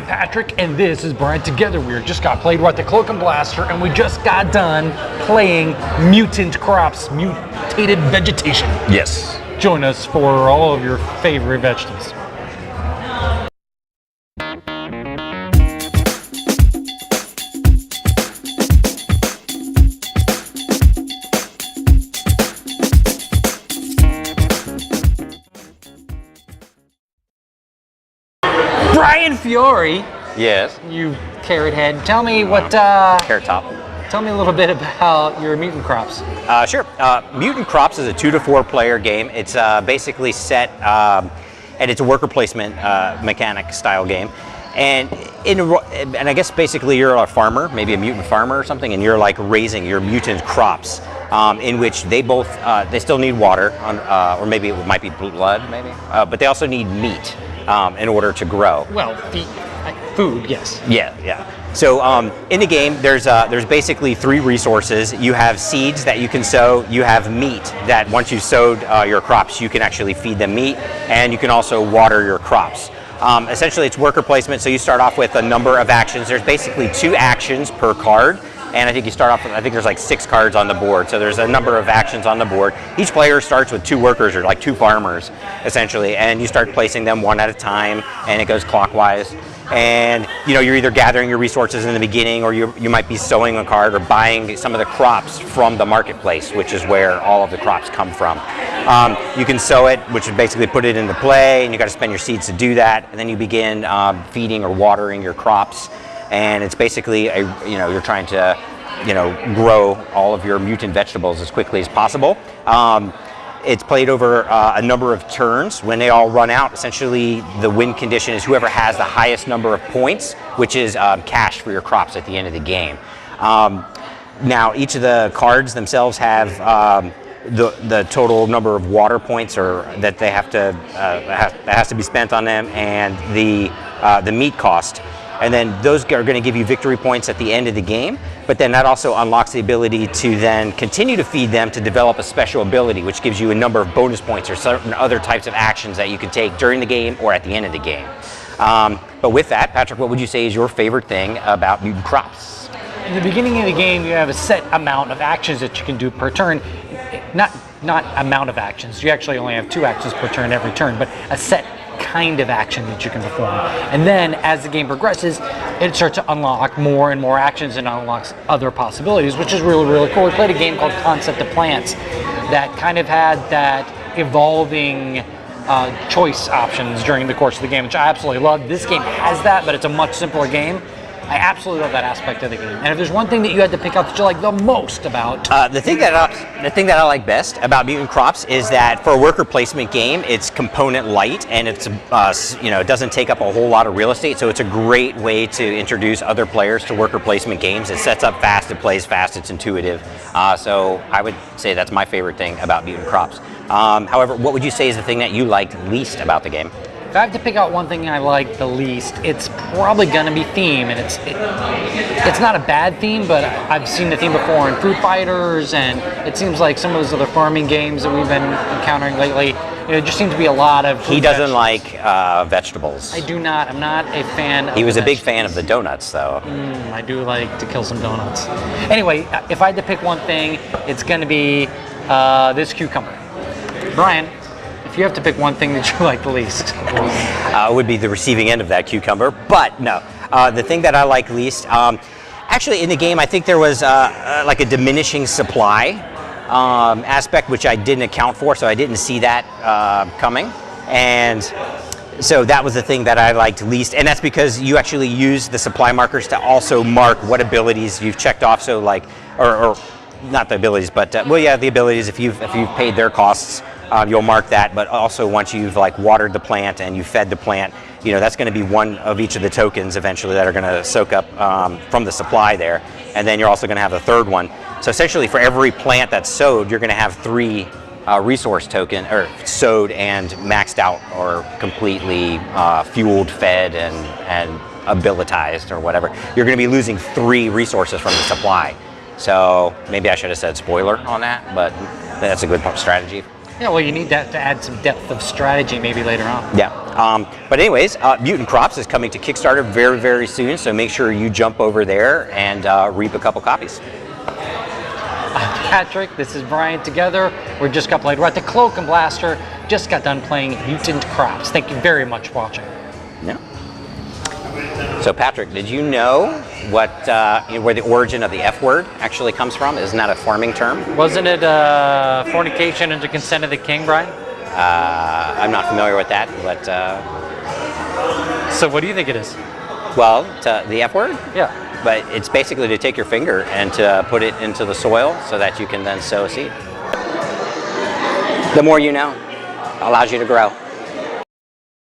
I'm Patrick, and this is Brian. Together we just got played. We're at the Cloak and Blaster, and we just got done playing Mutant Crops, mutated vegetation. Yes. Join us for all of your favorite vegetables. Brian Fiore. Yes. You carrot head. Tell me what. Carrot top. Tell me a little bit about your Mutant Crops. Sure. Mutant Crops is a 2 to 4 player game. It's basically set, and it's a worker placement mechanic style game. And I guess basically you're a farmer, maybe a mutant farmer or something, and you're like raising your mutant crops, in which they both they still need water, or maybe it might be blood, maybe, but they also need meat in order to grow. Well, food, yes. Yeah. So in the game, there's basically 3 resources. You have seeds that you can sow. You have meat that once you've sowed your crops, you can actually feed them meat, and you can also water your crops. Essentially, it's worker placement. So you start off with a number of actions. There's basically 2 actions per card. And I think you start off with, I think there's like 6 cards on the board. So there's a number of actions on the board. Each player starts with 2 workers, or like 2 farmers, essentially. And you start placing them one at a time, and it goes clockwise. And you're either gathering your resources in the beginning, or you might be sowing a card or buying some of the crops from the marketplace, which is where all of the crops come from. You can sow it, which is basically put it into play, and you got to spend your seeds to do that. And then you begin feeding or watering your crops. And it's basically you're trying to grow all of your mutant vegetables as quickly as possible. It's played over a number of turns. When they all run out, essentially the win condition is whoever has the highest number of points, which is cash for your crops at the end of the game. Now, each of the cards themselves have the total number of water points, or that they have to that has to be spent on them, and the meat cost. And then those are going to give you victory points at the end of the game, but then that also unlocks the ability to then continue to feed them to develop a special ability, which gives you a number of bonus points or certain other types of actions that you can take during the game or at the end of the game. But with that, Patrick, what would you say is your favorite thing about Mutant Crops? In the beginning of the game, you have a set amount of actions that you can do per turn. Not amount of actions. You actually only have 2 actions per turn every turn, but a set kind of action that you can perform. And then as the game progresses, it starts to unlock more and more actions and unlocks other possibilities, which is really, really cool. We played a game called Concept of Plants that kind of had that evolving choice options during the course of the game, which I absolutely love. This game has that, but it's a much simpler game. I absolutely love that aspect of the game. And if there's one thing that you had to pick out that you like the most about the thing that I like best about Mutant Crops is that for a worker placement game, it's component light, and it's it doesn't take up a whole lot of real estate. So it's a great way to introduce other players to worker placement games. It sets up fast, it plays fast, it's intuitive. So I would say that's my favorite thing about Mutant Crops. However, what would you say is the thing that you liked least about the game? If I have to pick out one thing I like the least, it's probably going to be theme, and it's not a bad theme, but I've seen the theme before in Fruit Fighters, and it seems like some of those other farming games that we've been encountering lately, it just seems to be a lot of He doesn't like vegetables. I do not. I'm not a fan of He was a big fan of the donuts, though. I do like to kill some donuts. Anyway, if I had to pick one thing, it's going to be this cucumber. Brian, if you have to pick one thing that you like the least, it would be the receiving end of that cucumber. But no, the thing that I like least, actually in the game, I think there was like a diminishing supply aspect, which I didn't account for, so I didn't see that coming. And so that was the thing that I liked least, and that's because you actually use the supply markers to also mark what abilities you've checked off. So like, or not the abilities, but the abilities. If you've paid their costs. You'll mark that, but also once you've like watered the plant and you fed the plant, that's going to be one of each of the tokens eventually that are going to soak up from the supply there, and then you're also going to have a third one. So essentially, for every plant that's sowed, you're going to have 3 resource token, or sowed and maxed out, or completely fueled, fed, and abilitized, or whatever. You're going to be losing 3 resources from the supply. So maybe I should have said spoiler on that, but that's a good strategy. Yeah, well, you need that to add some depth of strategy maybe later on. Yeah. But anyways, Mutant Crops is coming to Kickstarter very, very soon, so make sure you jump over there and reap a couple copies. I'm Patrick, this is Brian. Together, we're just got played. We're at the Cloak and Blaster, just got done playing Mutant Crops. Thank you very much for watching. Yeah. So Patrick, did you know what where the origin of the F word actually comes from? Isn't that a farming term? Wasn't it fornication under consent of the king, Brian? I'm not familiar with that, but So what do you think it is? well, the F word? Yeah. But it's basically to take your finger and to put it into the soil so that you can then sow a seed. The more you know, allows you to grow.